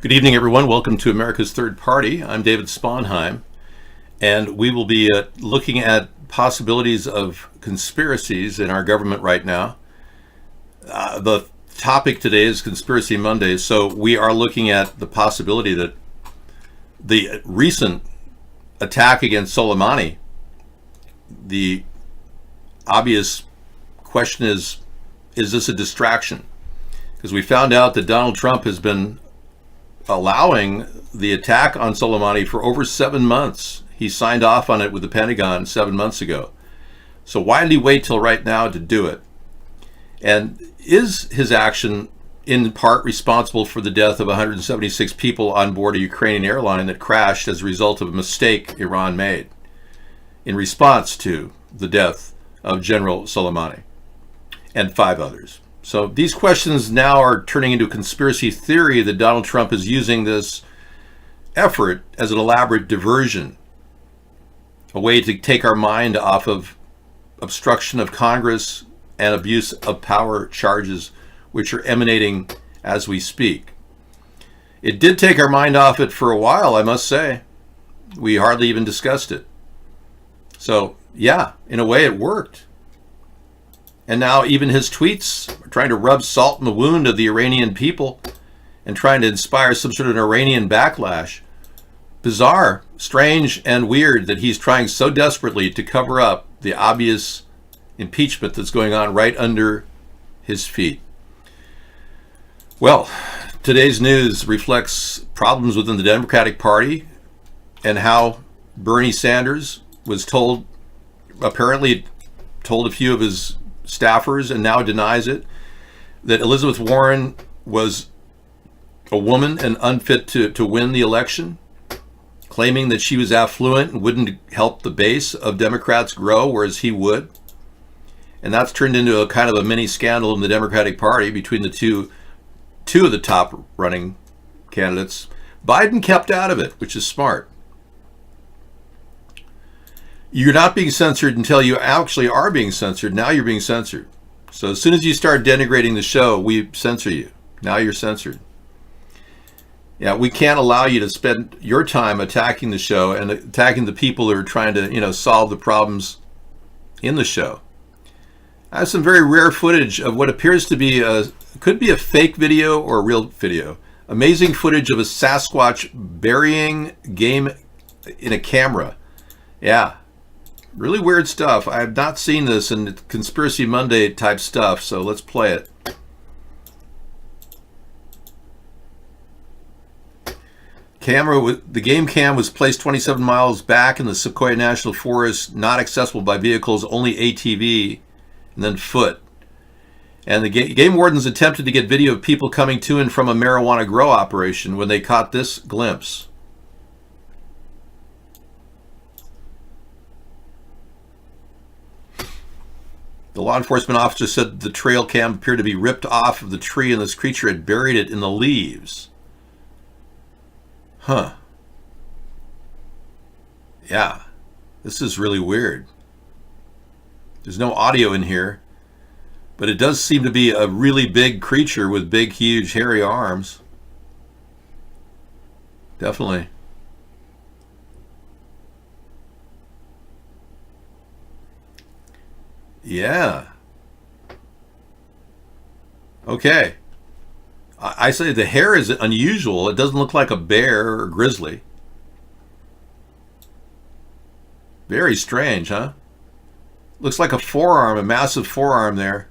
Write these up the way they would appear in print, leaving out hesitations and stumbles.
Good evening, everyone. Welcome to America's Third Party. I'm David Sponheim, and we will be looking at possibilities of conspiracies in our government right now. The topic today is Conspiracy Monday, so we are looking at the possibility that the recent attack against Soleimani, the obvious question is this a distraction? Because we found out that Donald Trump has been allowing the attack on Soleimani for over 7 months. He signed off on it with the Pentagon 7 months ago. So why did he wait till right now to do it? And is his action in part responsible for the death of 176 people on board a Ukrainian airline that crashed as a result of a mistake Iran made in response to the death of General Soleimani and 5 others? So these questions now are turning into a conspiracy theory that Donald Trump is using this effort as an elaborate diversion, a way to take our mind off of obstruction of Congress and abuse of power charges, which are emanating as we speak. It did take our mind off it for a while, I must say. We hardly even discussed it. So, yeah, in a way it worked. And now even his tweets are trying to rub salt in the wound of the Iranian people and trying to inspire some sort of an Iranian backlash. Bizarre, strange, and weird that he's trying so desperately to cover up the obvious impeachment that's going on right under his feet. Well, today's news reflects problems within the Democratic Party and how Bernie Sanders was apparently told a few of his staffers, and now denies it, that Elizabeth Warren was a woman and unfit to win the election, claiming that she was affluent and wouldn't help the base of Democrats grow, whereas he would. And that's turned into a kind of a mini scandal in the Democratic Party between the two of the top running candidates. Biden kept out of it, which is smart. You're not being censored until you actually are being censored. Now you're being censored. So as soon as you start denigrating the show, we censor you. Now you're censored. Yeah, we can't allow you to spend your time attacking the show and attacking the people who are trying to, solve the problems in the show. I have some very rare footage of what appears to be could be a fake video or a real video. Amazing footage of a Sasquatch burying game in a camera. Yeah. Really weird stuff. I have not seen this in Conspiracy Monday type stuff, so let's play it. The game cam was placed 27 miles back in the Sequoia National Forest, not accessible by vehicles, only ATV, and then foot. And the game wardens attempted to get video of people coming to and from a marijuana grow operation when they caught this glimpse. The law enforcement officer said the trail cam appeared to be ripped off of the tree and this creature had buried it in the leaves. Huh. Yeah, this is really weird. There's no audio in here, but it does seem to be a really big creature with big, huge, hairy arms. Definitely. Yeah. Okay. I say the hair is unusual. It doesn't look like a bear or a grizzly. Very strange, huh? Looks like a forearm, a massive forearm there,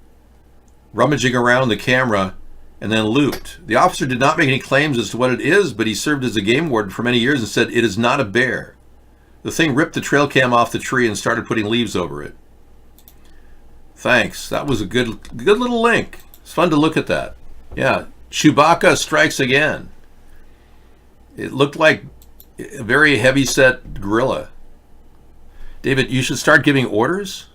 rummaging around the camera and then looped. The officer did not make any claims as to what it is, but he served as a game warden for many years and said it is not a bear. The thing ripped the trail cam off the tree and started putting leaves over it. Thanks. That was a good little link. It's fun to look at that. Yeah. Chewbacca strikes again. It looked like a very heavy-set gorilla. David, you should start giving orders.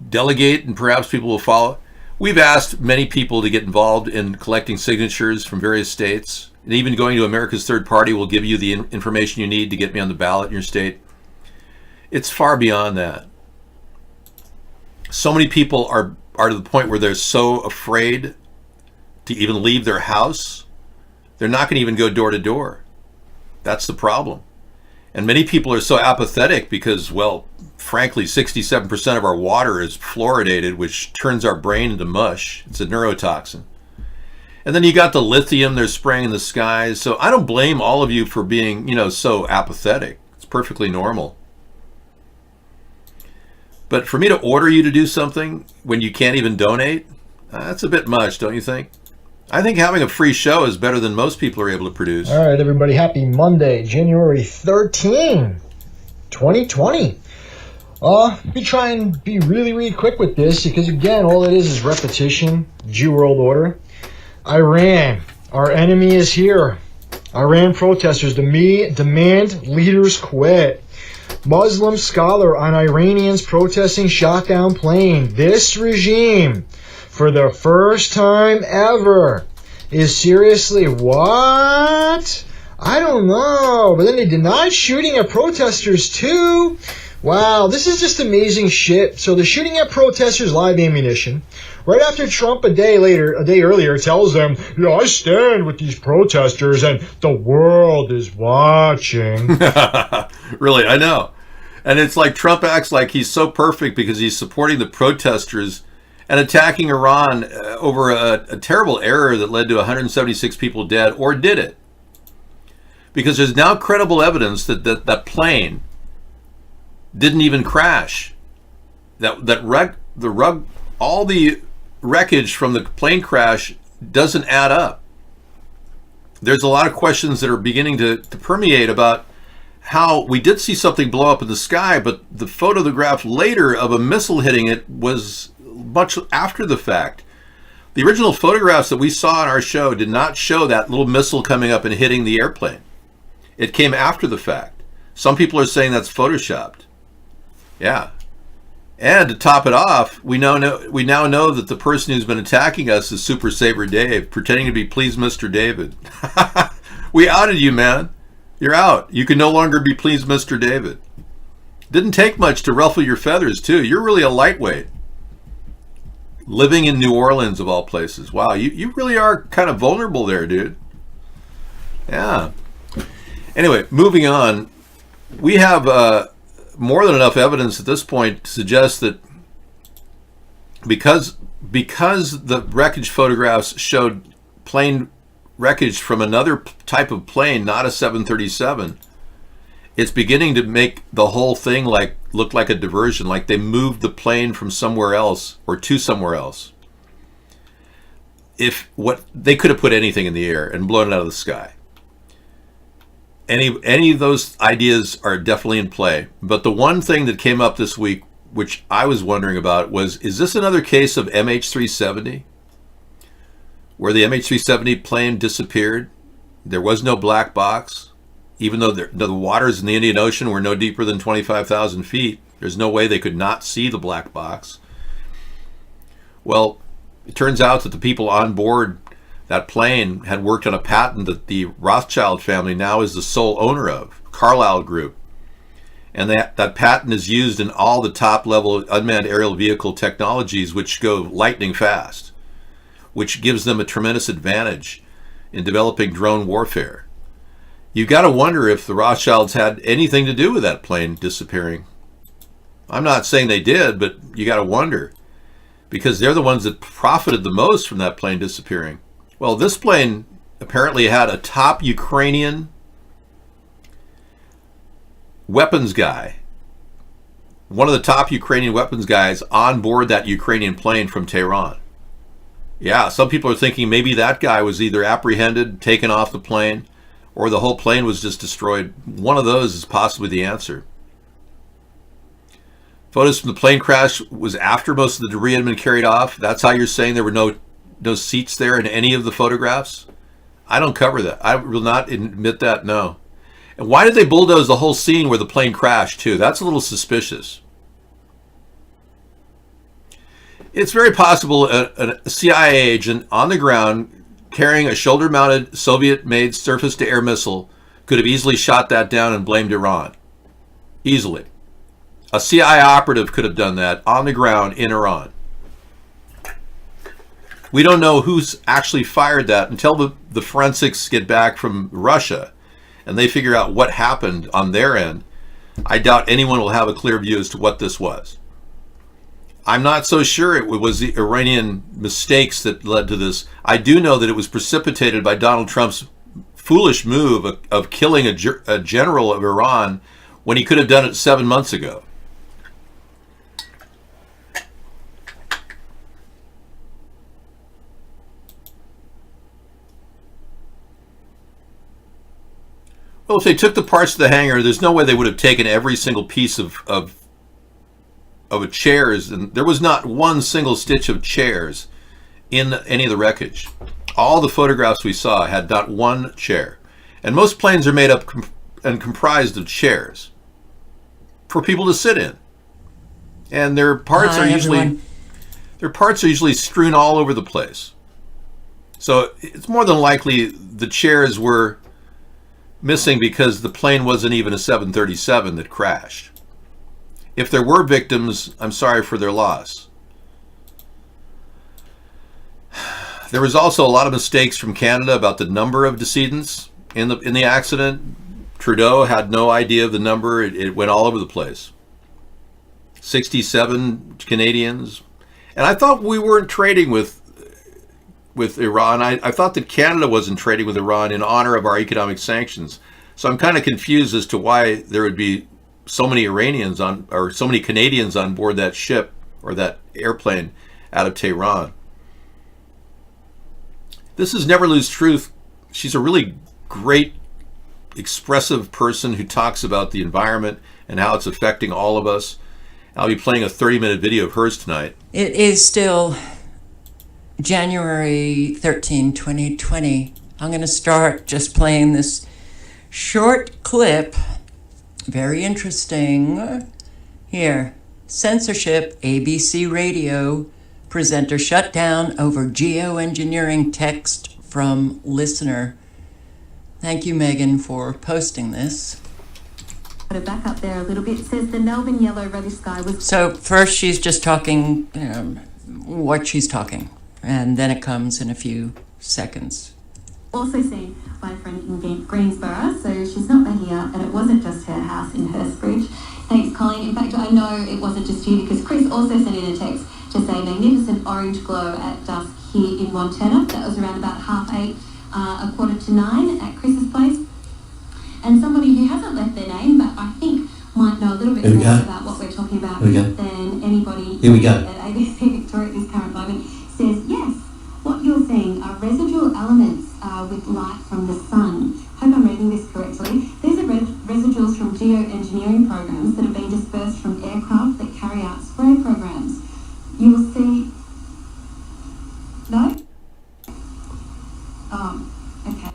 Delegate, and perhaps people will follow. We've asked many people to get involved in collecting signatures from various states. And even going to America's Third Party will give you the information you need to get me on the ballot in your state. It's far beyond that. So many people are to the point where they're so afraid to even leave their house They're not going to even go door to door. That's the problem. And many people are so apathetic because, well, frankly, 67% of our water is fluoridated, which turns our brain into mush. It's a neurotoxin. And then you got the lithium they're spraying in the skies. So I don't blame all of you for being, so apathetic. It's perfectly normal. But for me to order you to do something when you can't even donate, that's a bit much, don't you think? I think having a free show is better than most people are able to produce. All right, everybody. Happy Monday, January 13, 2020. We try and be really, really quick with this because, again, all it is repetition. Jew world order. Iran, our enemy is here. Iran protesters demand leaders quit. Muslim scholar on Iranians protesting shot down plane. This regime, for the first time ever, is seriously what? I don't know. But then they denied shooting at protesters too. Wow, this is just amazing shit. So they're shooting at protesters live ammunition. Right after Trump a day earlier tells them, I stand with these protesters and the world is watching. Really, I know. And it's like Trump acts like he's so perfect because he's supporting the protesters and attacking Iran over a terrible error that led to 176 people dead, or did it? Because there's now credible evidence that plane didn't even crash. All the wreckage from the plane crash doesn't add up. There's a lot of questions that are beginning to permeate about how we did see something blow up in the sky, but the photograph later of a missile hitting it was much after the fact. The original photographs that we saw on our show did not show that little missile coming up and hitting the airplane. It came after the fact. Some people are saying that's photoshopped. Yeah. And to top it off, we now know that the person who's been attacking us is Super Saver Dave, pretending to be Please Mr. David. We outed you, man. You're out. You can no longer be Please Mr. David. Didn't take much to ruffle your feathers, too. You're really a lightweight. Living in New Orleans, of all places. Wow, you really are kind of vulnerable there, dude. Yeah. Anyway, moving on. We have more than enough evidence at this point to suggest that because the wreckage photographs showed plane wreckage from another type of plane, not a 737, it's beginning to make the whole thing look like a diversion, like they moved the plane from somewhere else or to somewhere else. They could have put anything in the air and blown it out of the sky. Any of those ideas are definitely in play. But the one thing that came up this week, which I was wondering about, was, is this another case of MH370? Where the MH370 plane disappeared? There was no black box. Even though the waters in the Indian Ocean were no deeper than 25,000 feet, there's no way they could not see the black box. Well, it turns out that the people on board that plane had worked on a patent that the Rothschild family now is the sole owner of, Carlyle Group. And that patent is used in all the top-level unmanned aerial vehicle technologies, which go lightning fast, which gives them a tremendous advantage in developing drone warfare. You've got to wonder if the Rothschilds had anything to do with that plane disappearing. I'm not saying they did, but you got to wonder, because they're the ones that profited the most from that plane disappearing. Well, this plane apparently had a top Ukrainian weapons guy, one of the top Ukrainian weapons guys on board that Ukrainian plane from Tehran. Yeah, some people are thinking maybe that guy was either apprehended, taken off the plane, or the whole plane was just destroyed. One of those is possibly the answer. Photos from the plane crash was after most of the debris had been carried off. That's how you're saying there were no seats there in any of the photographs? I don't cover that. I will not admit that, no. And why did they bulldoze the whole scene where the plane crashed, too? That's a little suspicious. It's very possible a CIA agent on the ground carrying a shoulder-mounted Soviet-made surface-to-air missile could have easily shot that down and blamed Iran. Easily. A CIA operative could have done that on the ground in Iran. We don't know who's actually fired that until the forensics get back from Russia and they figure out what happened on their end. I doubt anyone will have a clear view as to what this was. I'm not so sure it was the Iranian mistakes that led to this. I do know that it was precipitated by Donald Trump's foolish move of killing a general of Iran when he could have done it 7 months ago. Well, if they took the parts of the hangar, there's no way they would have taken every single piece of a chairs, and there was not one single stitch of chairs in any of the wreckage. All the photographs we saw had not one chair. And most planes are made up and comprised of chairs for people to sit in. And their parts are usually strewn all over the place. So it's more than likely the chairs were missing because the plane wasn't even a 737 that crashed. If there were victims, I'm sorry for their loss. There was also a lot of mistakes from Canada about the number of decedents in the accident. Trudeau had no idea of the number. It went all over the place. 67 Canadians. And I thought we weren't trading with Iran. I thought that Canada wasn't trading with Iran in honor of our economic sanctions. So I'm kind of confused as to why there would be so many Iranians or so many Canadians on board that ship or that airplane out of Tehran. This is Never Lose Truth. She's a really great, expressive person who talks about the environment and how it's affecting all of us. I'll be playing a 30-minute video of hers tonight. It is still January 13, 2020. I'm going to start just playing this short clip. Very interesting. Here. Censorship, ABC Radio. Presenter shut down over geoengineering text from listener. Thank you, Megan, for posting this. Put it back up there a little bit. It says the Melbourne yellow reddish sky was... So first she's just talking what she's talking, and then it comes in a few seconds. Also seen by a friend in Greensborough, so she's not here, and it wasn't just her house in Hurstbridge. Thanks, Colleen. In fact, I know it wasn't just you, because Chris also sent in a text to say magnificent orange glow at dusk here in Montana. That was around about 8:30, 8:45 at Chris's place. And somebody who hasn't left their name, but I think might know a little bit more about what we're talking about than anybody at ABC Victoria at this current moment, says, yes, what you're seeing are residual elements with light from the sun. Hope I'm reading this correctly. These are residuals from geoengineering programs that have been dispersed from aircraft that carry out spray programs. You will see... No? Okay.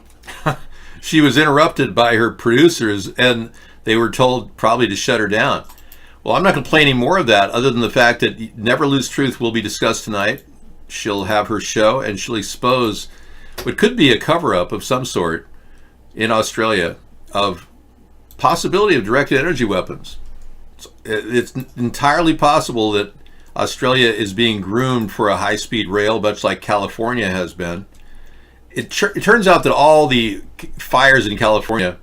She was interrupted by her producers, and they were told probably to shut her down. Well, I'm not going to play any more of that, other than the fact that Never Lose Truth will be discussed tonight. She'll have her show, and she'll expose what could be a cover-up of some sort in Australia of possibility of directed energy weapons. It's entirely possible that Australia is being groomed for a high-speed rail, much like California has been. It turns out that all the fires in California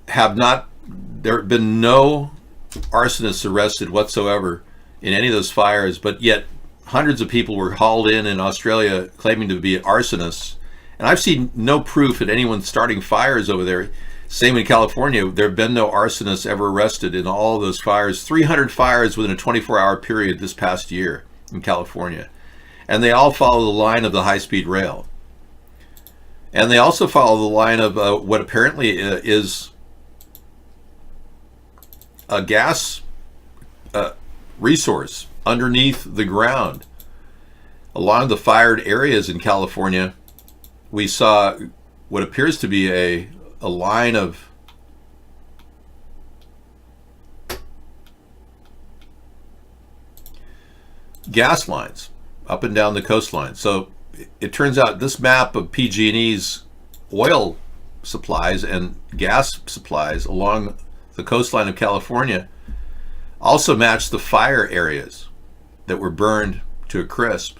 there have been no arsonists arrested whatsoever in any of those fires, but yet hundreds of people were hauled in Australia claiming to be arsonists. And I've seen no proof that anyone starting fires over there. Same in California, there have been no arsonists ever arrested in all of those fires. 300 fires within a 24-hour period this past year in California. And they all follow the line of the high-speed rail. And they also follow the line of what apparently is a gas resource underneath the ground. Along the fired areas in California, we saw what appears to be a line of gas lines up and down the coastline. So it turns out this map of PG&E's oil supplies and gas supplies along the coastline of California also match the fire areas that were burned to a crisp.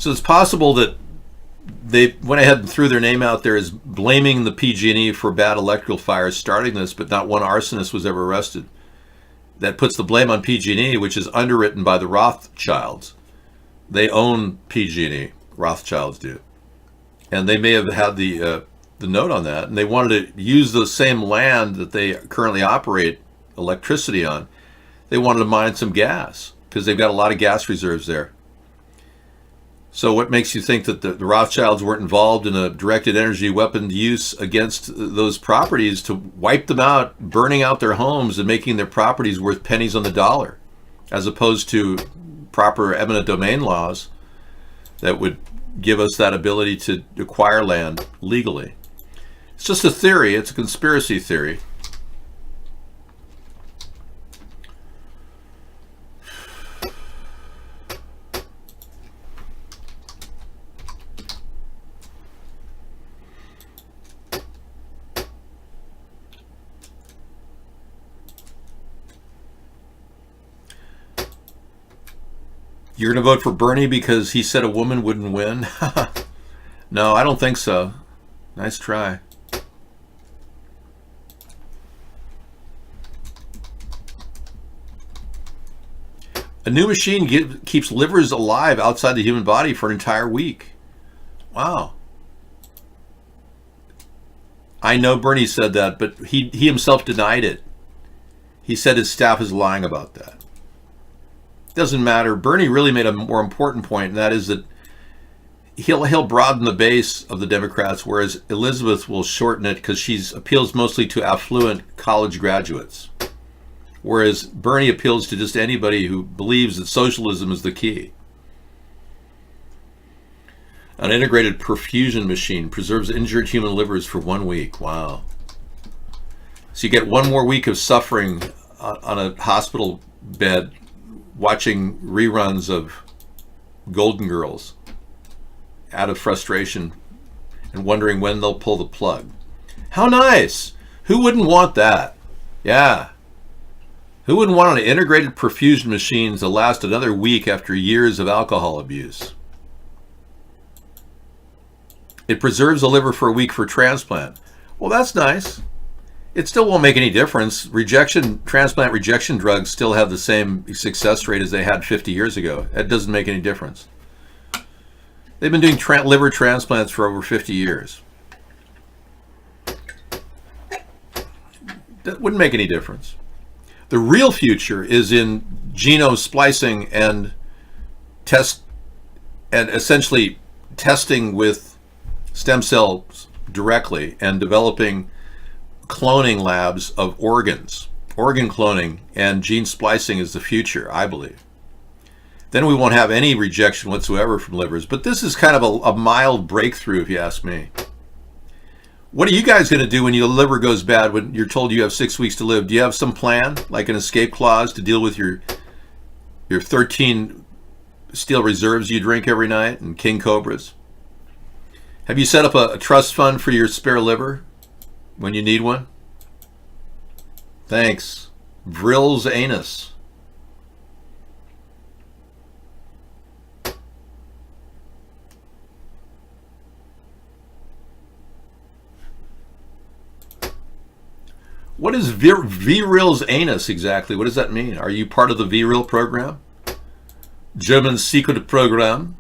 So it's possible that they went ahead and threw their name out there as blaming the PG&E for bad electrical fires starting this, but not one arsonist was ever arrested. That puts the blame on PG&E, which is underwritten by the Rothschilds. They own PG&E. Rothschilds do. And they may have had the note on that, and they wanted to use the same land that they currently operate electricity on. They wanted to mine some gas because they've got a lot of gas reserves there. So what makes you think that the Rothschilds weren't involved in a directed energy weapon use against those properties to wipe them out, burning out their homes and making their properties worth pennies on the dollar, as opposed to proper eminent domain laws that would give us that ability to acquire land legally? It's just a theory. It's a conspiracy theory. You're going to vote for Bernie because he said a woman wouldn't win? No, I don't think so. Nice try. A new machine keeps livers alive outside the human body for an entire week. Wow. I know Bernie said that, but he himself denied it. He said his staff is lying about that. Doesn't matter. Bernie really made a more important point, and that is that he'll broaden the base of the Democrats, whereas Elizabeth will shorten it because she appeals mostly to affluent college graduates, whereas Bernie appeals to just anybody who believes that socialism is the key. An integrated perfusion machine preserves injured human livers for 1 week. Wow. So you get 1 more week of suffering on a hospital bed watching reruns of Golden Girls out of frustration and wondering when they'll pull the plug. How nice! Who wouldn't want that? Yeah. Who wouldn't want an integrated perfusion machine to last another week after years of alcohol abuse? It preserves the liver for a week for transplant. Well, that's nice. It still won't make any difference. Transplant rejection drugs still have the same success rate as they had 50 years ago. That doesn't make any difference. They've been doing liver transplants for over 50 years. That wouldn't make any difference. The real future is in genome splicing and essentially testing with stem cells directly and developing cloning labs of organs. Organ cloning and gene splicing is the future, I believe. Then we won't have any rejection whatsoever from livers. But this is kind of a mild breakthrough, if you ask me. What are you guys going to do when your liver goes bad, when you're told you have 6 weeks to live? Do you have some plan, like an escape clause to deal with your 13 steel reserves you drink every night and King Cobras? Have you set up a trust fund for your spare liver when you need one? Thanks. Vrill's anus. What is Vril's anus exactly? What does that mean? Are you part of the Vril program? German secret program?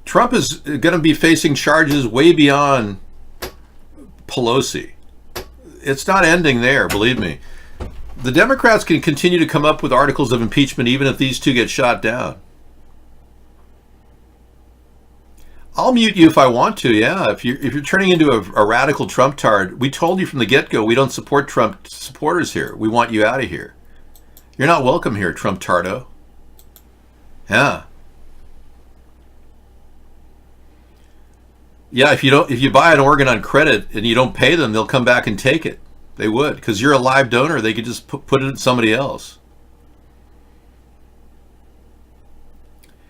Trump is going to be facing charges way beyond Pelosi. It's not ending there, believe me. The Democrats can continue to come up with articles of impeachment even if these two get shot down. I'll mute you if I want to, yeah. If you're turning into a radical Trump-tard, we told you from the get-go we don't support Trump supporters here. We want you out of here. You're not welcome here, Trump-tardo. Yeah. Yeah, if you buy an organ on credit and you don't pay them, they'll come back and take it. They would, because you're a live donor. They could just put it in somebody else.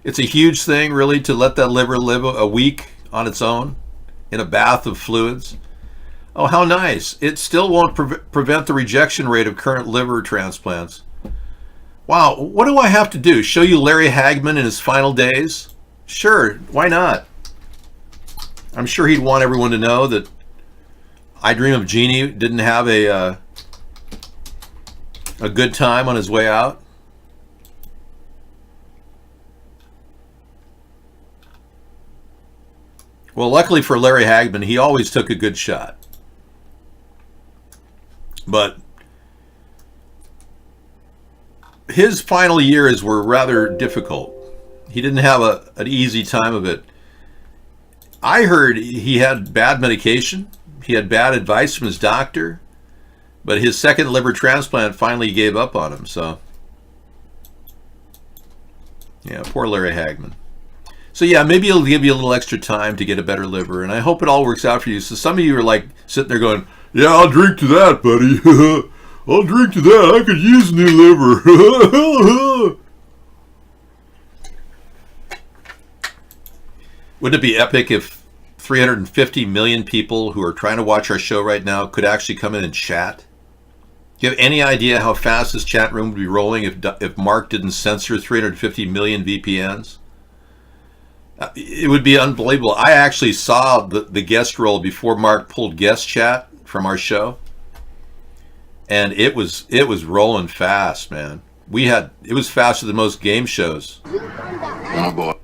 It's a huge thing, really, to let that liver live a week on its own in a bath of fluids. Oh, how nice. It still won't prevent the rejection rate of current liver transplants. Wow, what do I have to do? Show you Larry Hagman in his final days? Sure, why not? I'm sure he'd want everyone to know that I Dream of Jeannie didn't have a good time on his way out. Well, luckily for Larry Hagman, he always took a good shot. But his final years were rather difficult. He didn't have an easy time of it. I heard he had bad medication. He had bad advice from his doctor. But his second liver transplant finally gave up on him. So, yeah, poor Larry Hagman. So yeah, maybe it'll give you a little extra time to get a better liver, and I hope it all works out for you. So some of you are like sitting there going, yeah, I'll drink to that, buddy. I'll drink to that. I could use a new liver. Wouldn't it be epic if 350 million people who are trying to watch our show right now could actually come in and chat? Do you have any idea how fast this chat room would be rolling if Mark didn't censor 350 million VPNs? It would be unbelievable. I actually saw the guest roll before Mark pulled guest chat from our show, and it was rolling fast, man. It was faster than most game shows. Oh boy.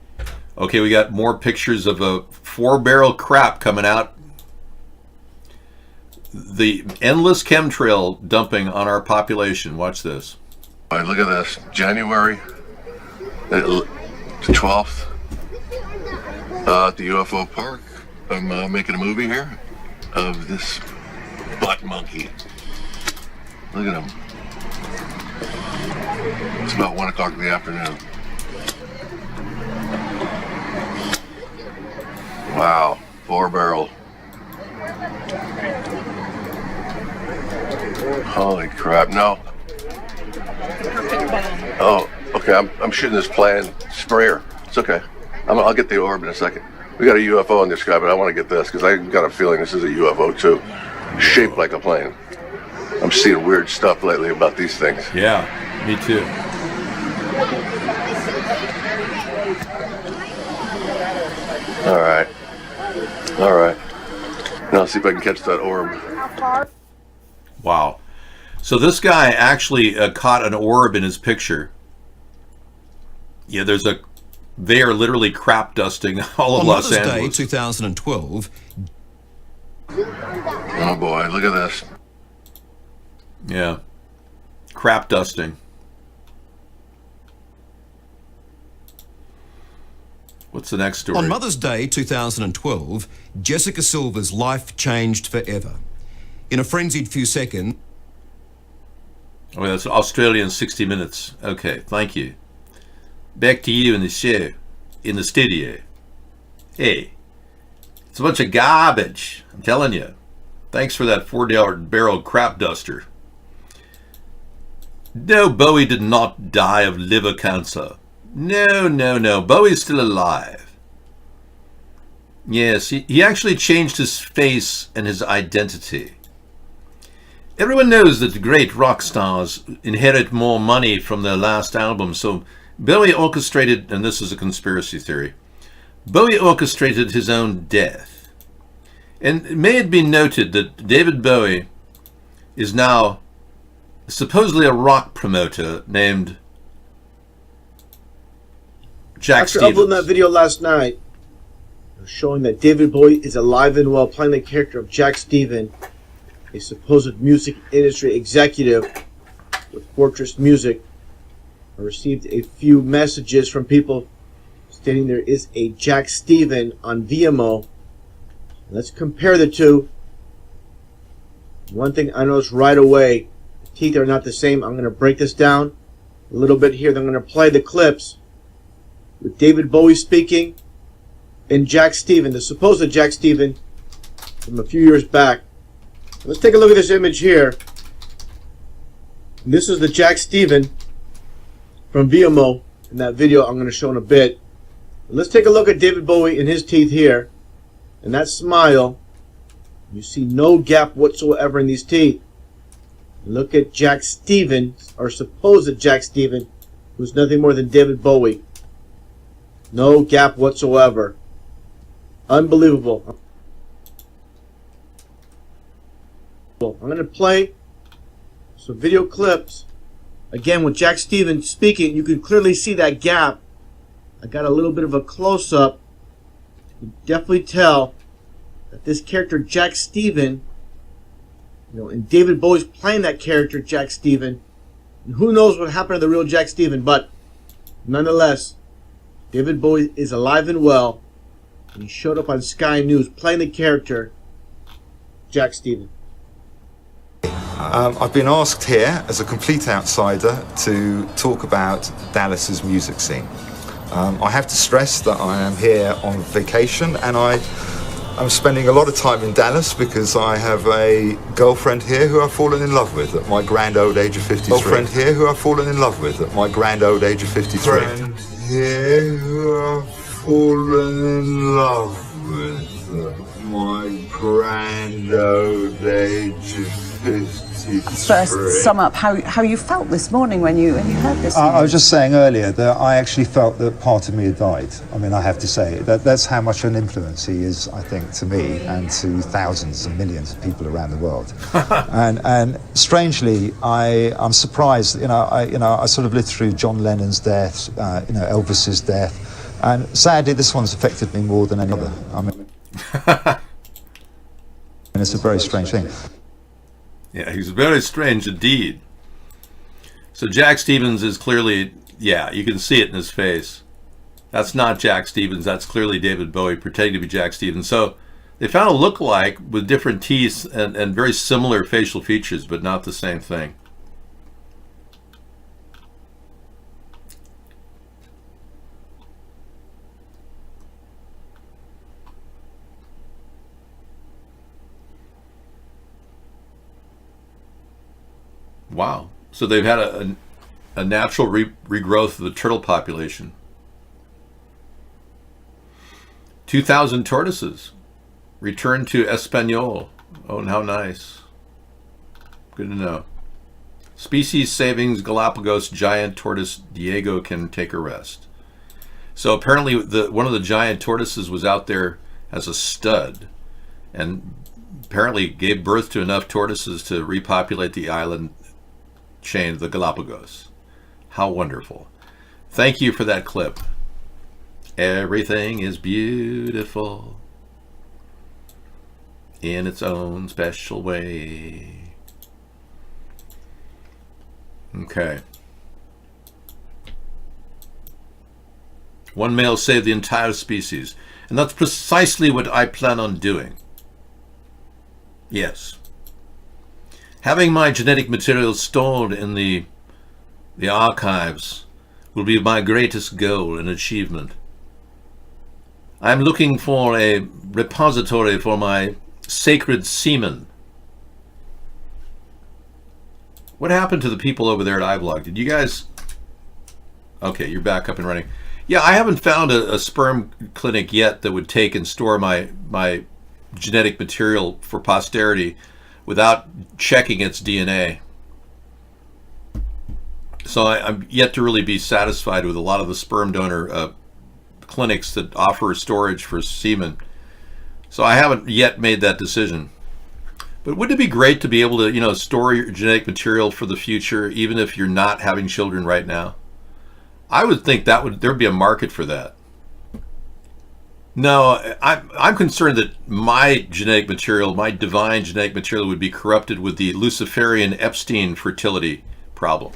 Okay, we got more pictures of a 4-barrel crap coming out. The endless chemtrail dumping on our population. Watch this. All right, look at this. January the 12th. At the UFO park, I'm making a movie here of this butt monkey. Look at him. It's about 1 o'clock in the afternoon. Wow, 4-barrel. Holy crap! No. Oh, okay. I'm shooting this plane sprayer. It's okay. I'll get the orb in a second. We got a UFO in the sky, but I want to get this because I got a feeling this is a UFO too, shaped like a plane. I'm seeing weird stuff lately about these things. Yeah, me too. All right. Now let's see if I can catch that orb. Wow. So this guy actually caught an orb in his picture. Yeah, they are literally crap dusting all of Los Angeles. On Mother's Day 2012. Oh boy, look at this. Yeah. Crap dusting. What's the next story? On Mother's Day 2012, Jessica Silver's life changed forever. In a frenzied few seconds. Oh, that's Australian 60 Minutes. Okay, thank you. Back to you in the show, in the studio. Hey, it's a bunch of garbage, I'm telling you. Thanks for that $4-barrel crap duster. No, Bowie did not die of liver cancer. No. Bowie's still alive. Yes, he actually changed his face and his identity. Everyone knows that the great rock stars inherit more money from their last album, so Bowie orchestrated, and this is a conspiracy theory, Bowie orchestrated his own death. And may it be noted that David Bowie is now supposedly a rock promoter named Jack Stevens. After uploading that video last night, showing that David Bowie is alive and well playing the character of Jack Stevens, a supposed music industry executive with Fortress Music, I received a few messages from people stating there is a Jack Stevens on VMO. Let's compare the two. One thing I noticed right away, the teeth are not the same. I'm going to break this down a little bit here. Then I'm going to play the clips with David Bowie speaking and Jack Stevens, the supposed Jack Stevens from a few years back. Let's take a look at this image here. And this is the Jack Stevens from VMO in that video I'm going to show in a bit. Let's take a look at David Bowie and his teeth here. And that smile. You see no gap whatsoever in these teeth. Look at Jack Stevens, or supposed Jack Stevens, who's nothing more than David Bowie. No gap whatsoever. Unbelievable. I'm going to play some video clips. Again, with Jack Stevens speaking, you can clearly see that gap. I got a little bit of a close-up. You can definitely tell that this character, Jack Stevens, and David Bowie's playing that character, Jack Stevens. And who knows what happened to the real Jack Stevens, but nonetheless, David Bowie is alive and well, and he showed up on Sky News playing the character, Jack Stevens. I've been asked here, as a complete outsider, to talk about Dallas's music scene. I have to stress that I am here on vacation, and I'm spending a lot of time in Dallas because I have a girlfriend here who I've fallen in love with at my grand old age of 53. Girlfriend here who I've fallen in love with at my grand old age of 53. Friend here who I've fallen in love with at my grand old age of 53. First, sum up how you felt this morning when you heard this. I was just saying earlier that I actually felt that part of me had died. I mean, I have to say that's how much an influence he is, I think, to me and to thousands and millions of people around the world. and strangely, I'm surprised. I sort of lived through John Lennon's death, Elvis's death, and sadly, this one's affected me more than any other. I mean, and it's a very strange thing. Yeah, he's very strange indeed. So Jack Stevens is clearly, you can see it in his face. That's not Jack Stevens. That's clearly David Bowie pretending to be Jack Stevens. So they found a look-alike with different teeth and very similar facial features, but not the same thing. Wow. So they've had a natural regrowth of the turtle population. 2,000 tortoises returned to Espanol. Oh, and how nice. Good to know. Species savings, Galapagos giant tortoise Diego can take a rest. So apparently one of the giant tortoises was out there as a stud and apparently gave birth to enough tortoises to repopulate the island chain of the Galapagos. How wonderful. Thank you for that clip. Everything is beautiful in its own special way. Okay. One male saved the entire species, and that's precisely what I plan on doing. Yes. Having my genetic material stored in the archives will be my greatest goal and achievement. I'm looking for a repository for my sacred semen. What happened to the people over there at iBlog? Did you guys... Okay, you're back up and running. Yeah, I haven't found a sperm clinic yet that would take and store my genetic material for posterity without checking its DNA. So I'm yet to really be satisfied with a lot of the sperm donor clinics that offer storage for semen. So I haven't yet made that decision. But wouldn't it be great to be able to, store your genetic material for the future, even if you're not having children right now? I would think there'd be a market for that. No, I'm concerned that my genetic material, my divine genetic material, would be corrupted with the Luciferian Epstein fertility problem.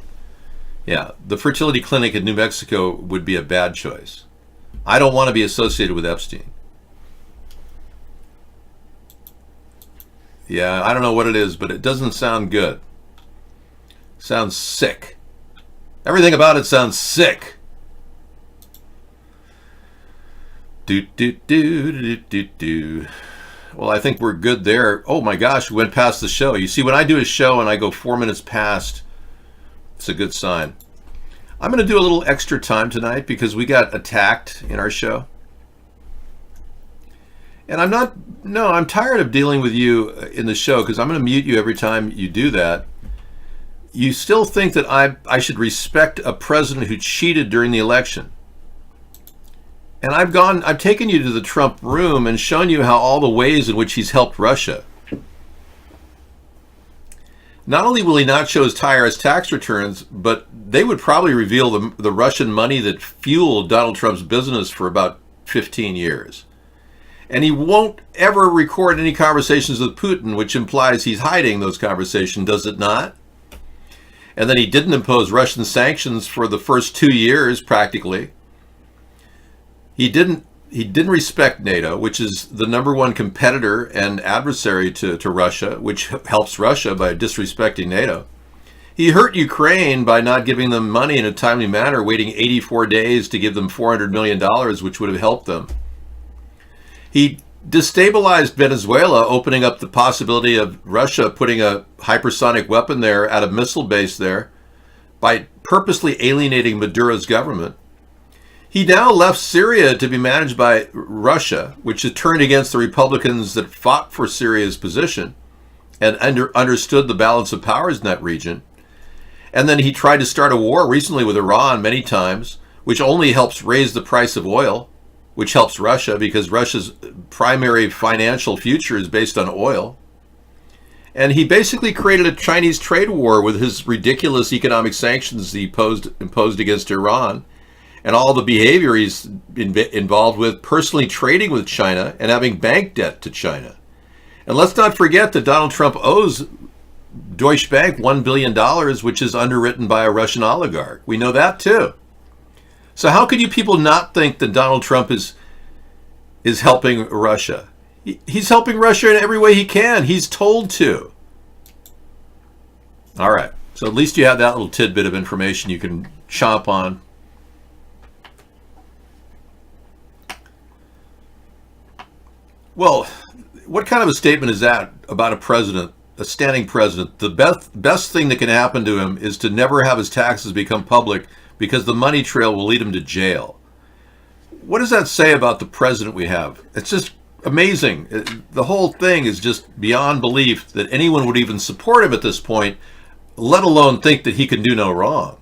Yeah, the fertility clinic in New Mexico would be a bad choice. I don't want to be associated with Epstein. Yeah, I don't know what it is, but it doesn't sound good. Sounds sick. Everything about it sounds sick. Well, I think we're good there. Oh my gosh, we went past the show. You see, when I do a show and I go 4 minutes past, it's a good sign. I'm going to do a little extra time tonight because we got attacked in our show. And I'm tired of dealing with you in the show because I'm going to mute you every time you do that. You still think that I should respect a president who cheated during the election. And I've taken you to the Trump room and shown you how all the ways in which he's helped Russia. Not only will he not show his IRS tax returns, but they would probably reveal the Russian money that fueled Donald Trump's business for about 15 years. And he won't ever record any conversations with Putin, which implies he's hiding those conversations, does it not? And then he didn't impose Russian sanctions for the first 2 years, practically. He didn't respect NATO, which is the number one competitor and adversary to Russia, which helps Russia by disrespecting NATO. He hurt Ukraine by not giving them money in a timely manner, waiting 84 days to give them $400 million, which would have helped them. He destabilized Venezuela, opening up the possibility of Russia putting a hypersonic weapon there at a missile base there by purposely alienating Maduro's government. He now left Syria to be managed by Russia, which had turned against the Republicans that fought for Syria's position and understood the balance of powers in that region. And then he tried to start a war recently with Iran many times, which only helps raise the price of oil, which helps Russia because Russia's primary financial future is based on oil. And he basically created a Chinese trade war with his ridiculous economic sanctions he imposed against Iran and all the behavior he's involved with, personally trading with China and having bank debt to China. And let's not forget that Donald Trump owes Deutsche Bank $1 billion, which is underwritten by a Russian oligarch. We know that too. So how could you people not think that Donald Trump is helping Russia? He's helping Russia in every way he can. He's told to. All right. So at least you have that little tidbit of information you can chomp on. Well, what kind of a statement is that about a president, a standing president? The best thing that can happen to him is to never have his taxes become public because the money trail will lead him to jail. What does that say about the president we have? It's just amazing. The whole thing is just beyond belief that anyone would even support him at this point, let alone think that he can do no wrong.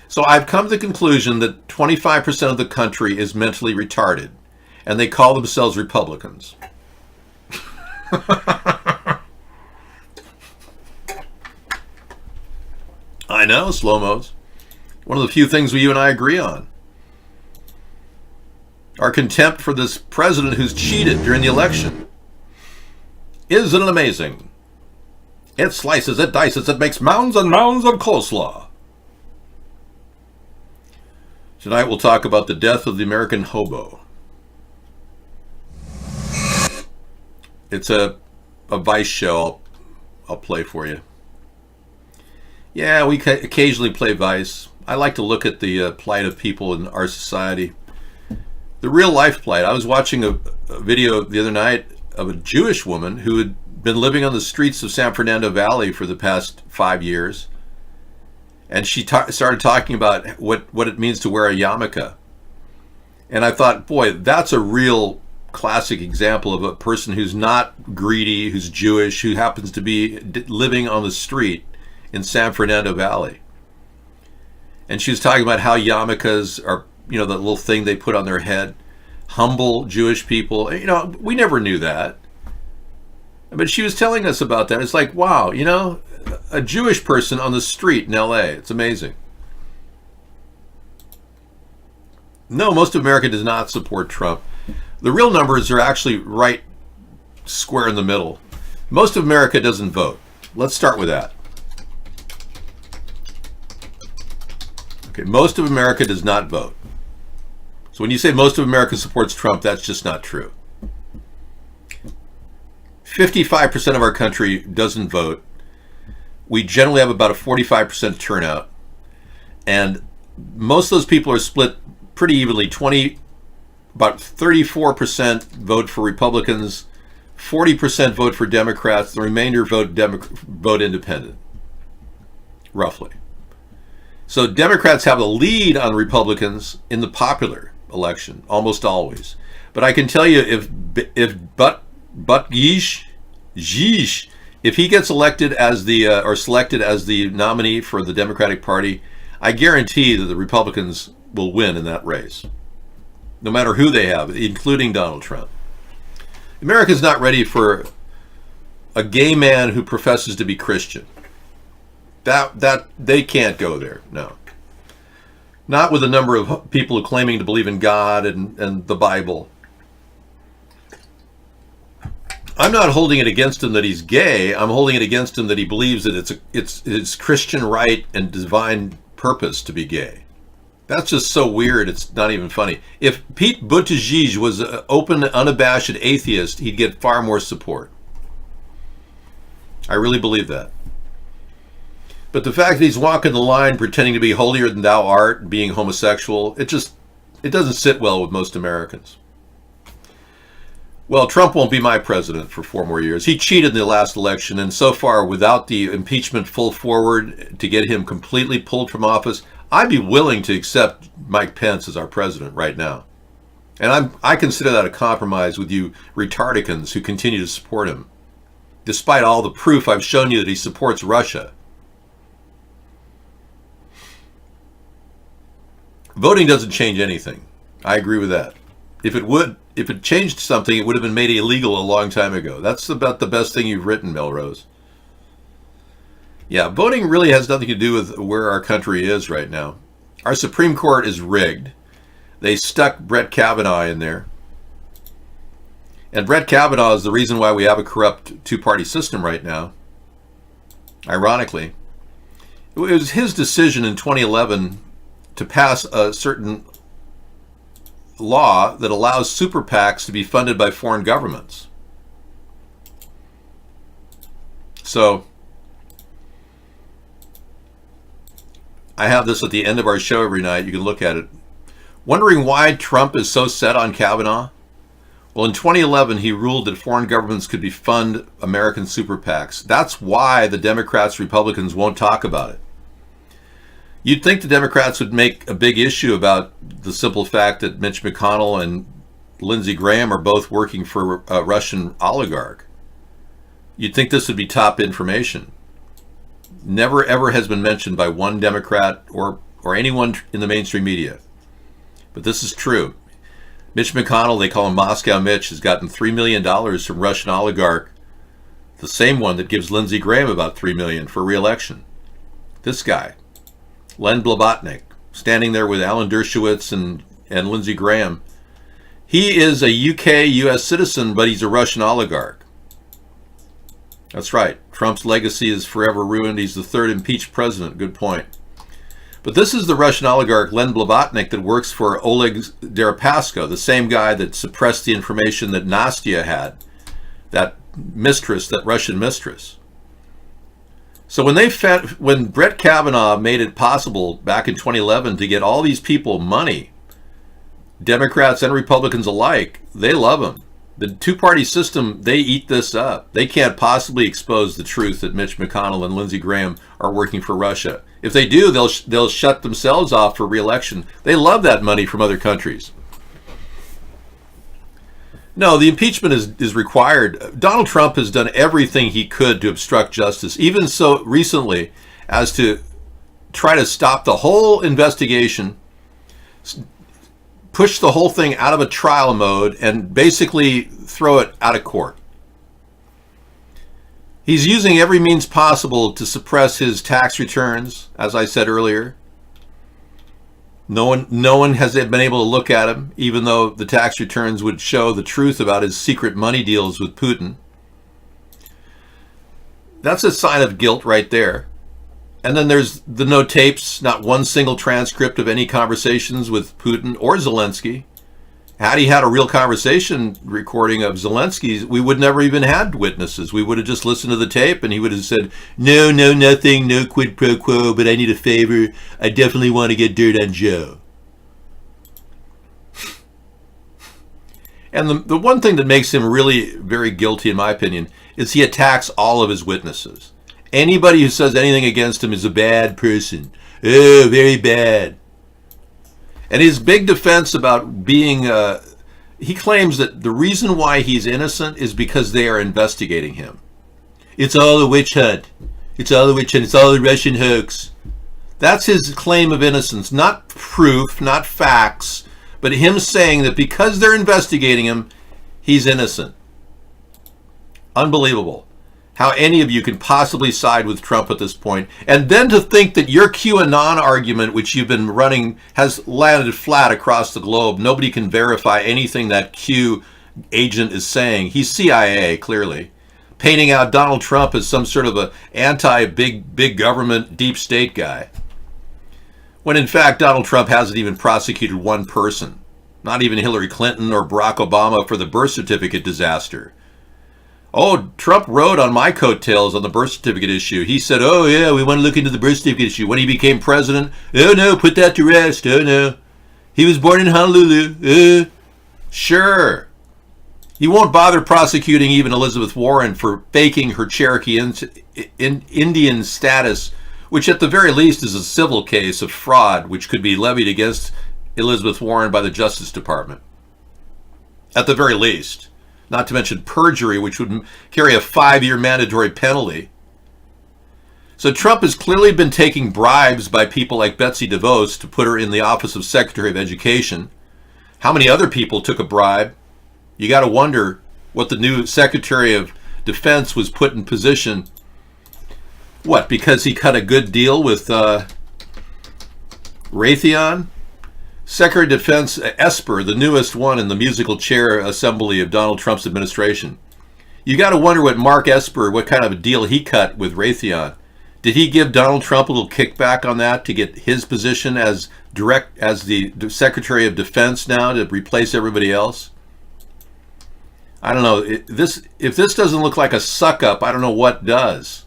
So I've come to the conclusion that 25% of the country is mentally retarded, and they call themselves Republicans. I know, slow-mos. One of the few things you and I agree on. Our contempt for this president who's cheated during the election. Isn't it amazing? It slices, it dices, it makes mounds and mounds of coleslaw. Tonight we'll talk about the death of the American hobo. It's a Vice show I'll play for you. Yeah, we occasionally play Vice. I like to look at the plight of people in our society. The real life plight. I was watching a video the other night of a Jewish woman who had been living on the streets of San Fernando Valley for the past 5 years. And she started talking about what it means to wear a yarmulke. And I thought, boy, that's a real classic example of a person who's not greedy, who's Jewish, who happens to be living on the street in San Fernando Valley. And she was talking about how yarmulkes are, the little thing they put on their head. Humble Jewish people. We never knew that. But she was telling us about that. It's like, wow, a Jewish person on the street in LA. It's amazing. No, most of America does not support Trump. The real numbers are actually right square in the middle. Most of America doesn't vote. Let's start with that. Okay, most of America does not vote. So when you say most of America supports Trump, that's just not true. 55% of our country doesn't vote. We generally have about a 45% turnout. And most of those people are split pretty evenly. About 34% vote for Republicans, 40% vote for Democrats, the remainder vote independent, roughly. So Democrats have a lead on Republicans in the popular election, almost always. But I can tell you, if Yeesh, if he gets elected as the or selected as the nominee for the Democratic Party, I guarantee that the Republicans will win in that race, no matter who they have, including Donald Trump. America's not ready for a gay man who professes to be Christian. That they can't go there. No. Not with a number of people claiming to believe in God and the Bible. I'm not holding it against him that he's gay. I'm holding it against him that he believes that it's Christian right and divine purpose to be gay. That's just so weird, it's not even funny. If Pete Buttigieg was an open, unabashed atheist, he'd get far more support. I really believe that. But the fact that he's walking the line pretending to be holier than thou art, being homosexual, it doesn't sit well with most Americans. Well, Trump won't be my president for 4 more years. He cheated in the last election, and so far, without the impeachment full forward to get him completely pulled from office, I'd be willing to accept Mike Pence as our president right now. And I consider that a compromise with you retardicans who continue to support him, despite all the proof I've shown you that he supports Russia. Voting doesn't change anything. I agree with that. If it changed something, it would have been made illegal a long time ago. That's about the best thing you've written, Melrose. Yeah, voting really has nothing to do with where our country is right now. Our Supreme Court is rigged. They stuck Brett Kavanaugh in there. And Brett Kavanaugh is the reason why we have a corrupt two-party system right now. Ironically. It was his decision in 2011 to pass a certain law that allows super PACs to be funded by foreign governments. So, I have this at the end of our show every night. You can look at it. Wondering why Trump is so set on Kavanaugh? Well, in 2011, he ruled that foreign governments could fund American super PACs. That's why the Democrats, Republicans won't talk about it. You'd think the Democrats would make a big issue about the simple fact that Mitch McConnell and Lindsey Graham are both working for a Russian oligarch. You'd think this would be top information. Never ever has been mentioned by one Democrat or anyone in the mainstream media. But this is true. Mitch McConnell, they call him Moscow Mitch, has gotten $3 million from Russian oligarch, the same one that gives Lindsey Graham about $3 million for re-election. This guy, Len Blavatnik, standing there with Alan Dershowitz and Lindsey Graham. He is a UK-US citizen, but he's a Russian oligarch. That's right. Trump's legacy is forever ruined. He's the 3rd impeached president. Good point. But this is the Russian oligarch Len Blavatnik that works for Oleg Deripaska, the same guy that suppressed the information that Nastya had, that mistress, that Russian mistress. So when Brett Kavanaugh made it possible back in 2011 to get all these people money, Democrats and Republicans alike, they love him. The two-party system, they eat this up. They can't possibly expose the truth that Mitch McConnell and Lindsey Graham are working for Russia. If they do, they'll shut themselves off for re-election. They love that money from other countries. No, the impeachment is required. Donald Trump has done everything he could to obstruct justice, even so recently as to try to stop the whole investigation, push the whole thing out of a trial mode, and basically throw it out of court. He's using every means possible to suppress his tax returns, as I said earlier. No one has been able to look at him, even though the tax returns would show the truth about his secret money deals with Putin. That's a sign of guilt right there. And then there's the no tapes, not one single transcript of any conversations with Putin or Zelensky. Had he had a real conversation recording of Zelensky's, we would never even had witnesses. We would have just listened to the tape and he would have said, no, nothing, no quid pro quo, but I need a favor. I definitely want to get dirt on Joe. And the one thing that makes him really very guilty, in my opinion, is he attacks all of his witnesses. Anybody who says anything against him is a bad person. Oh, very bad. And his big defense about being, he claims that the reason why he's innocent is because they are investigating him. It's all a witch hunt. It's all a witch hunt. It's all a Russian hoax. That's his claim of innocence. Not proof, not facts, but him saying that because they're investigating him, he's innocent. Unbelievable. How any of you can possibly side with Trump at this point. And then to think that your QAnon argument, which you've been running, has landed flat across the globe. Nobody can verify anything that Q agent is saying. He's CIA, clearly. Painting out Donald Trump as some sort of a anti-big government, deep state guy. When in fact, Donald Trump hasn't even prosecuted one person. Not even Hillary Clinton or Barack Obama for the birth certificate disaster. Oh, Trump rode on my coattails on the birth certificate issue. He said, oh yeah, we want to look into the birth certificate issue. When he became president, oh no, put that to rest, oh no. He was born in Honolulu, sure. He won't bother prosecuting even Elizabeth Warren for faking her Cherokee Indian status, which at the very least is a civil case of fraud, which could be levied against Elizabeth Warren by the Justice Department. At the very least. Not to mention perjury, which would carry a 5-year mandatory penalty. So Trump has clearly been taking bribes by people like Betsy DeVos to put her in the office of Secretary of Education. How many other people took a bribe? You got to wonder what the new Secretary of Defense was put in position. What, because he cut a good deal with Raytheon? Secretary of Defense Esper, the newest one in the musical chair assembly of Donald Trump's administration. You got to wonder what Mark Esper, what kind of a deal he cut with Raytheon. Did he give Donald Trump a little kickback on that to get his position as the Secretary of Defense now to replace everybody else? I don't know. If this doesn't look like a suck up, I don't know what does.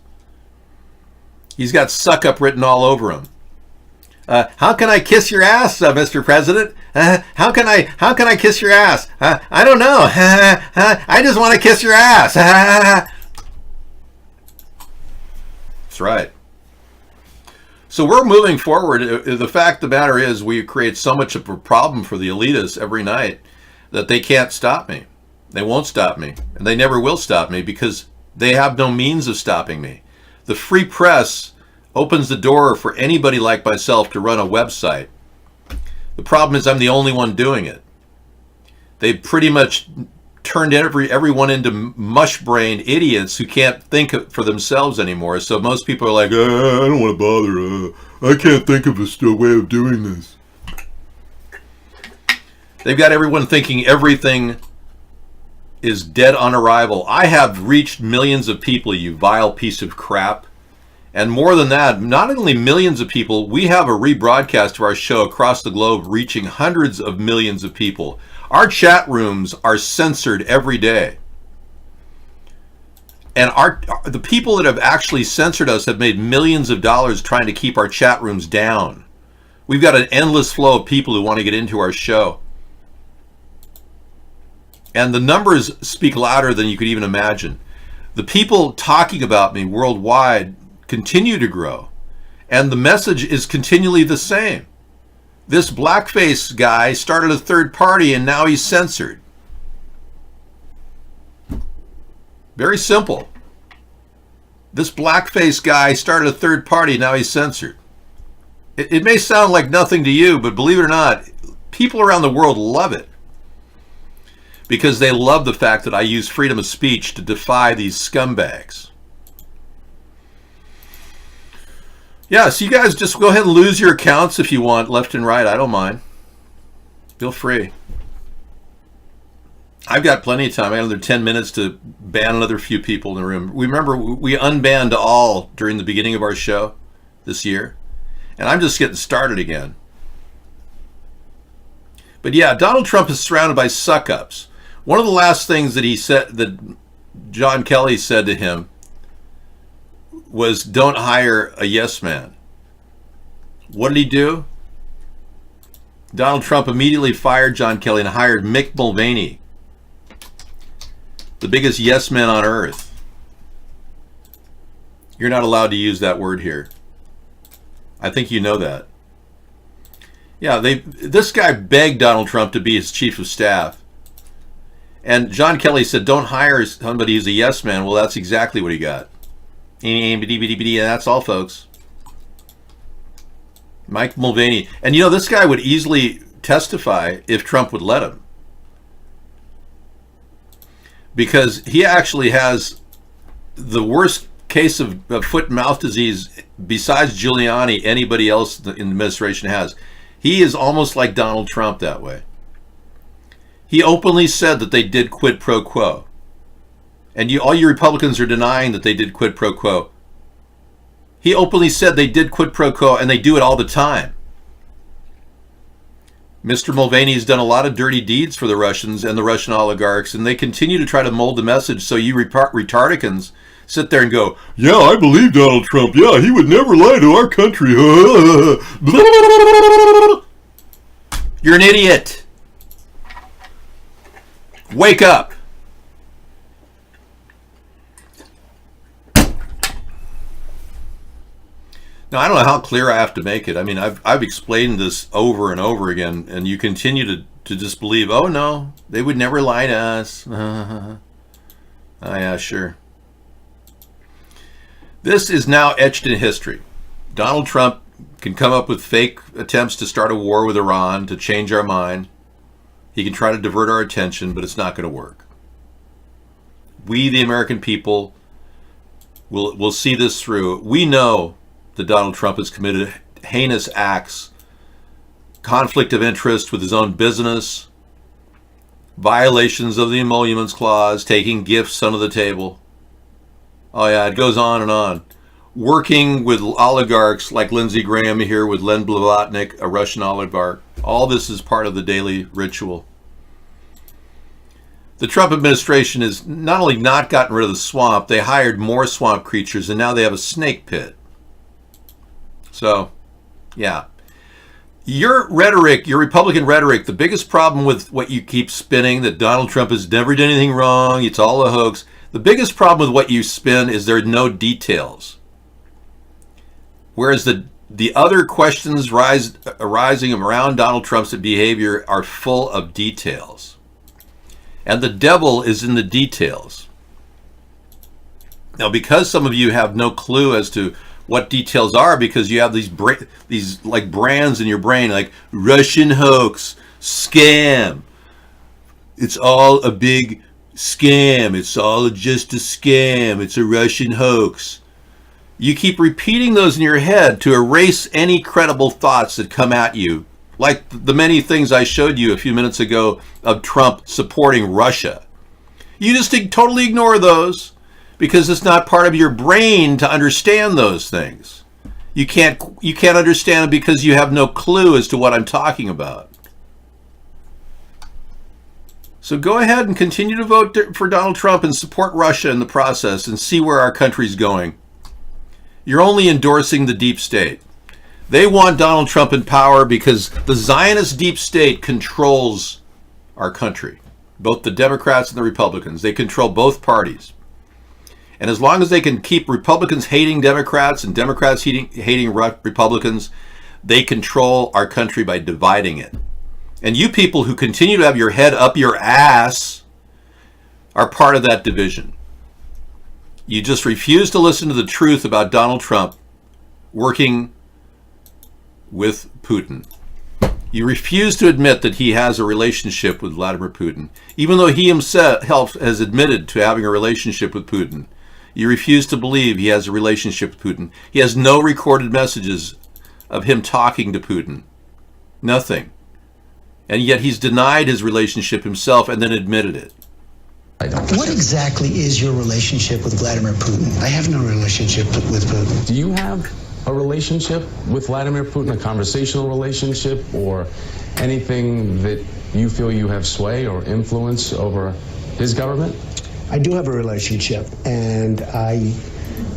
He's got suck up written all over him. How can I kiss your ass, Mr. President? How can I kiss your ass? I don't know. I just want to kiss your ass. That's right. So we're moving forward. The fact of the matter is we create so much of a problem for the elitists every night that they can't stop me. They won't stop me. And they never will stop me because they have no means of stopping me. The free press opens the door for anybody like myself to run a website. The problem is I'm the only one doing it. They've pretty much turned everyone into mush-brained idiots who can't think for themselves anymore. So most people are like, I don't want to bother. I can't think of a way of doing this. They've got everyone thinking everything is dead on arrival. I have reached millions of people, you vile piece of crap. And more than that, not only millions of people, we have a rebroadcast of our show across the globe reaching hundreds of millions of people. Our chat rooms are censored every day. And the people that have actually censored us have made millions of dollars trying to keep our chat rooms down. We've got an endless flow of people who want to get into our show. And the numbers speak louder than you could even imagine. The people talking about me worldwide continue to grow, and the message is continually the same. This blackface guy started a third party and now he's censored. Very simple. This blackface guy started a third party, now he's censored. It may sound like nothing to you, but believe it or not, people around the world love it. Because they love the fact that I use freedom of speech to defy these scumbags. Yeah, so you guys just go ahead and lose your accounts if you want, left and right. I don't mind. Feel free. I've got plenty of time. I got another 10 minutes to ban another few people in the room. Remember, we unbanned all during the beginning of our show this year. And I'm just getting started again. But yeah, Donald Trump is surrounded by suck-ups. One of the last things that he said, that John Kelly said to him, was don't hire a yes man. What did he do? Donald Trump immediately fired John Kelly and hired Mick Mulvaney, the biggest yes man on earth. You're not allowed to use that word here. I think you know that. Yeah, this guy begged Donald Trump to be his chief of staff. And John Kelly said, don't hire somebody who's a yes man. Well, that's exactly what he got. And that's all, folks. Mike Mulvaney. And you know, this guy would easily testify if Trump would let him. Because he actually has the worst case of foot and mouth disease besides Giuliani, anybody else in the administration has. He is almost like Donald Trump that way. He openly said that they did quid pro quo. And all you Republicans are denying that they did quid pro quo. He openly said they did quid pro quo, and they do it all the time. Mr. Mulvaney's done a lot of dirty deeds for the Russians and the Russian oligarchs, and they continue to try to mold the message so you retardicans sit there and go, yeah, I believe Donald Trump. Yeah, he would never lie to our country. You're an idiot. Wake up. Now, I don't know how clear I have to make it. I mean, I've explained this over and over again, and you continue to disbelieve, oh, no, they would never lie to us. Oh, yeah, sure. This is now etched in history. Donald Trump can come up with fake attempts to start a war with Iran to change our mind. He can try to divert our attention, but it's not going to work. We, the American people, will see this through. We know that Donald Trump has committed heinous acts, conflict of interest with his own business, violations of the Emoluments Clause, taking gifts under the table. Oh yeah, it goes on and on. Working with oligarchs like Lindsey Graham here with Len Blavatnik, a Russian oligarch. All this is part of the daily ritual. The Trump administration has not only not gotten rid of the swamp, they hired more swamp creatures, and now they have a snake pit. So, yeah. Your rhetoric, your Republican rhetoric, the biggest problem with what you keep spinning, that Donald Trump has never done anything wrong, it's all a hoax. The biggest problem with what you spin is there are no details. Whereas the other questions arising around Donald Trump's behavior are full of details. And the devil is in the details. Now, because some of you have no clue as to what details are, because you have these like brands in your brain, like Russian hoax, scam. It's all a big scam. It's all just a scam. It's a Russian hoax. You keep repeating those in your head to erase any credible thoughts that come at you, like the many things I showed you a few minutes ago of Trump supporting Russia. You just totally ignore those because it's not part of your brain to understand those things. You can't understand it because you have no clue as to what I'm talking about. So go ahead and continue to vote for Donald Trump and support Russia in the process and see where our country's going. You're only endorsing the deep state. They want Donald Trump in power because the Zionist deep state controls our country. Both the Democrats and the Republicans. They control both parties. And as long as they can keep Republicans hating Democrats and Democrats hating Republicans, they control our country by dividing it. And you people who continue to have your head up your ass are part of that division. You just refuse to listen to the truth about Donald Trump working with Putin. You refuse to admit that he has a relationship with Vladimir Putin, even though he himself has admitted to having a relationship with Putin. You refuse to believe he has a relationship with Putin. He has no recorded messages of him talking to Putin. Nothing. And yet he's denied his relationship himself and then admitted it. What exactly is your relationship with Vladimir Putin? I have no relationship with Putin. Do you have a relationship with Vladimir Putin, a conversational relationship, or anything that you feel you have sway or influence over his government? I do have a relationship, and I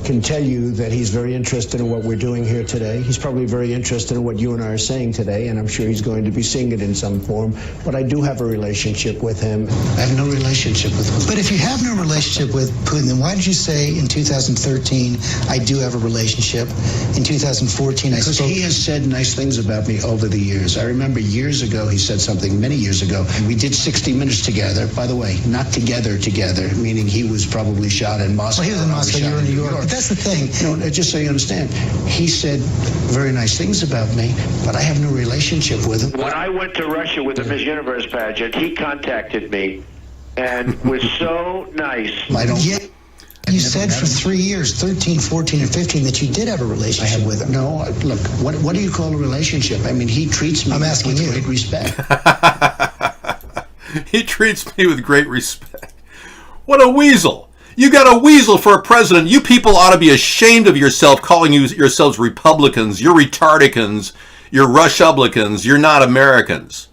can tell you that he's very interested in what we're doing here today. He's probably very interested in what you and I are saying today, and I'm sure he's going to be seeing it in some form. But I do have a relationship with him. I have no relationship with Putin. But if you have no relationship with Putin, then why did you say in 2013, I do have a relationship? In 2014, Because he has said nice things about me over the years. I remember years ago, he said something many years ago. We did 60 Minutes together. By the way, not together, meaning he was probably shot in Moscow. Well, he was in Moscow, you were in New York. But that's the thing. No, just so you understand, he said very nice things about me, but I have no relationship with him. When I went to Russia with the Miss Universe pageant, he contacted me and was so nice. I don't... Yeah. You said for 3 years, 13, 14, and 15, that you did have a relationship with him. No, look, what do you call a relationship? I mean, he treats me with great respect. He treats me with great respect. What a weasel. You got a weasel for a president. You people ought to be ashamed of yourself, calling yourselves Republicans. You're retardicans. You're Rushublicans. You're not Americans.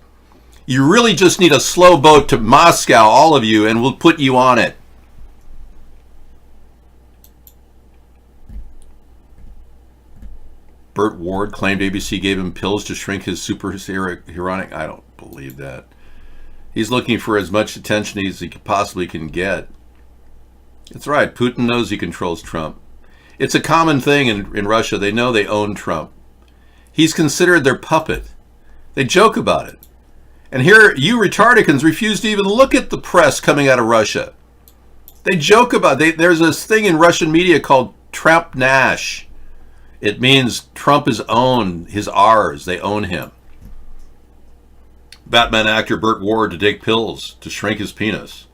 You really just need a slow boat to Moscow, all of you, and we'll put you on it. Burt Ward claimed ABC gave him pills to shrink his superhero. I don't believe that. He's looking for as much attention as he possibly can get. That's right. Putin knows he controls Trump. It's a common thing in Russia. They know they own Trump. He's considered their puppet. They joke about it. And here, you retardicans refuse to even look at the press coming out of Russia. They joke about it. There's this thing in Russian media called Trump Nash. It means Trump is owned, his ours. They own him. Batman actor Burt Ward to take pills to shrink his penis.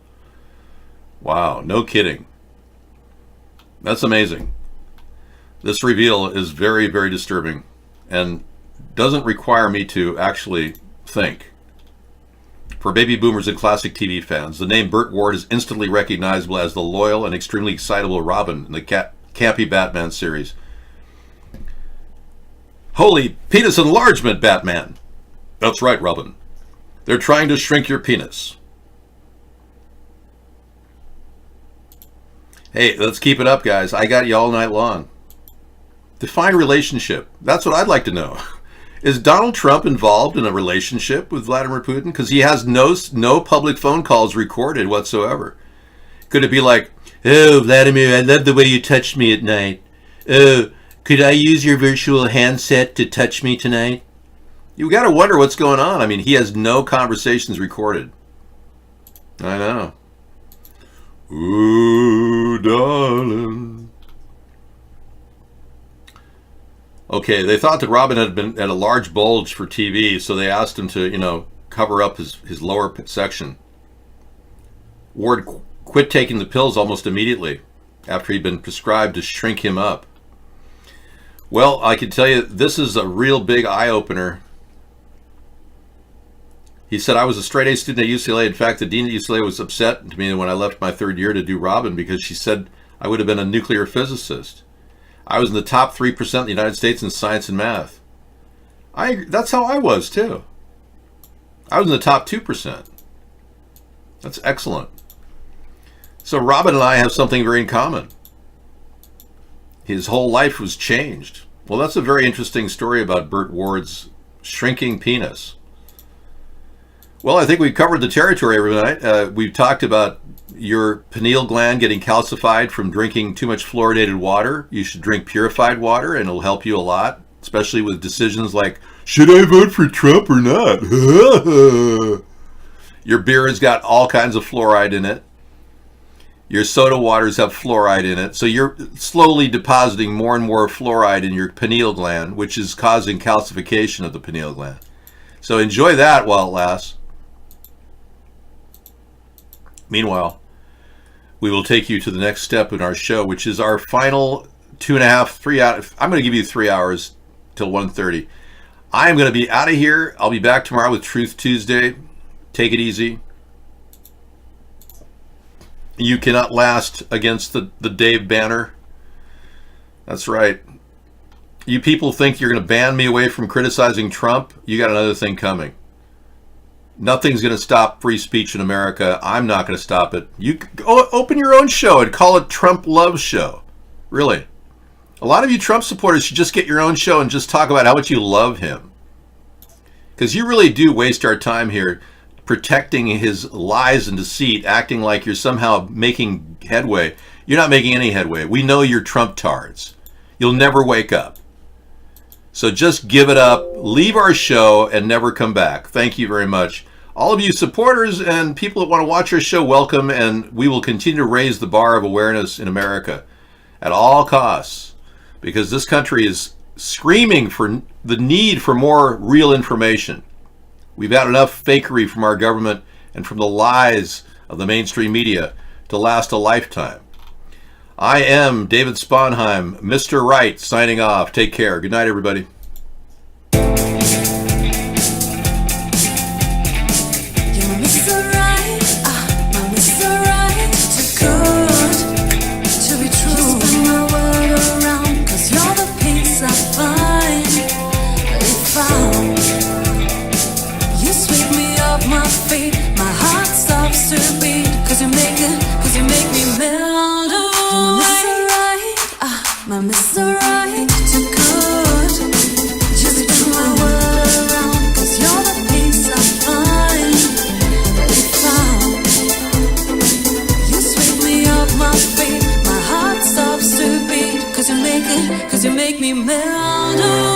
Wow, no kidding. That's amazing. This reveal is very, very disturbing and doesn't require me to actually think. For baby boomers and classic TV fans, the name Burt Ward is instantly recognizable as the loyal and extremely excitable Robin in the campy Batman series. Holy penis enlargement, Batman! That's right, Robin. They're trying to shrink your penis. Hey, let's keep it up, guys. I got you all night long. Define relationship. That's what I'd like to know. Is Donald Trump involved in a relationship with Vladimir Putin? Because he has no public phone calls recorded whatsoever. Could it be like, oh, Vladimir, I love the way you touched me at night. Oh, could I use your virtual handset to touch me tonight? You got to wonder what's going on. I mean, he has no conversations recorded. I know. Ooh, darling. Okay, they thought that Robin had a large bulge for TV, so they asked him to, cover up his lower section. Ward quit taking the pills almost immediately after he'd been prescribed to shrink him up. Well, I can tell you, this is a real big eye-opener. He said, I was a straight-A student at UCLA. In fact, the dean at UCLA was upset to me when I left my third year to do Robin because she said I would have been a nuclear physicist. I was in the top 3% of the United States in science and math. That's how I was, too. I was in the top 2%. That's excellent. So Robin and I have something very in common. His whole life was changed. Well, that's a very interesting story about Burt Ward's shrinking penis. Well, I think we've covered the territory every night. We've talked about your pineal gland getting calcified from drinking too much fluoridated water. You should drink purified water, and it'll help you a lot, especially with decisions like, should I vote for Trump or not? Your beer has got all kinds of fluoride in it. Your soda waters have fluoride in it. So you're slowly depositing more and more fluoride in your pineal gland, which is causing calcification of the pineal gland. So enjoy that while it lasts. Meanwhile, we will take you to the next step in our show, which is our final 2.5, 3 hours. I'm going to give you 3 hours till 1:30. I am going to be out of here. I'll be back tomorrow with Truth Tuesday. Take it easy. You cannot last against the Dave banner. That's right. You people think you're going to ban me away from criticizing Trump? You got another thing coming. Nothing's going to stop free speech in America. I'm not going to stop it. You open your own show and call it Trump Love Show. Really. A lot of you Trump supporters should just get your own show and just talk about how much you love him. Because you really do waste our time here protecting his lies and deceit, acting like you're somehow making headway. You're not making any headway. We know you're Trump-tards. You'll never wake up. So just give it up, leave our show, and never come back. Thank you very much. All of you supporters and people that want to watch our show, welcome, and we will continue to raise the bar of awareness in America at all costs, because this country is screaming for the need for more real information. We've had enough fakery from our government and from the lies of the mainstream media to last a lifetime. I am David Sponheim, Mr. Right, signing off. Take care. Good night, everybody. Mr. Right to good. Just spin my world around, 'cause you're the peace I find. If you sweep me off my feet, my heart stops to beat. 'Cause you make me melt away.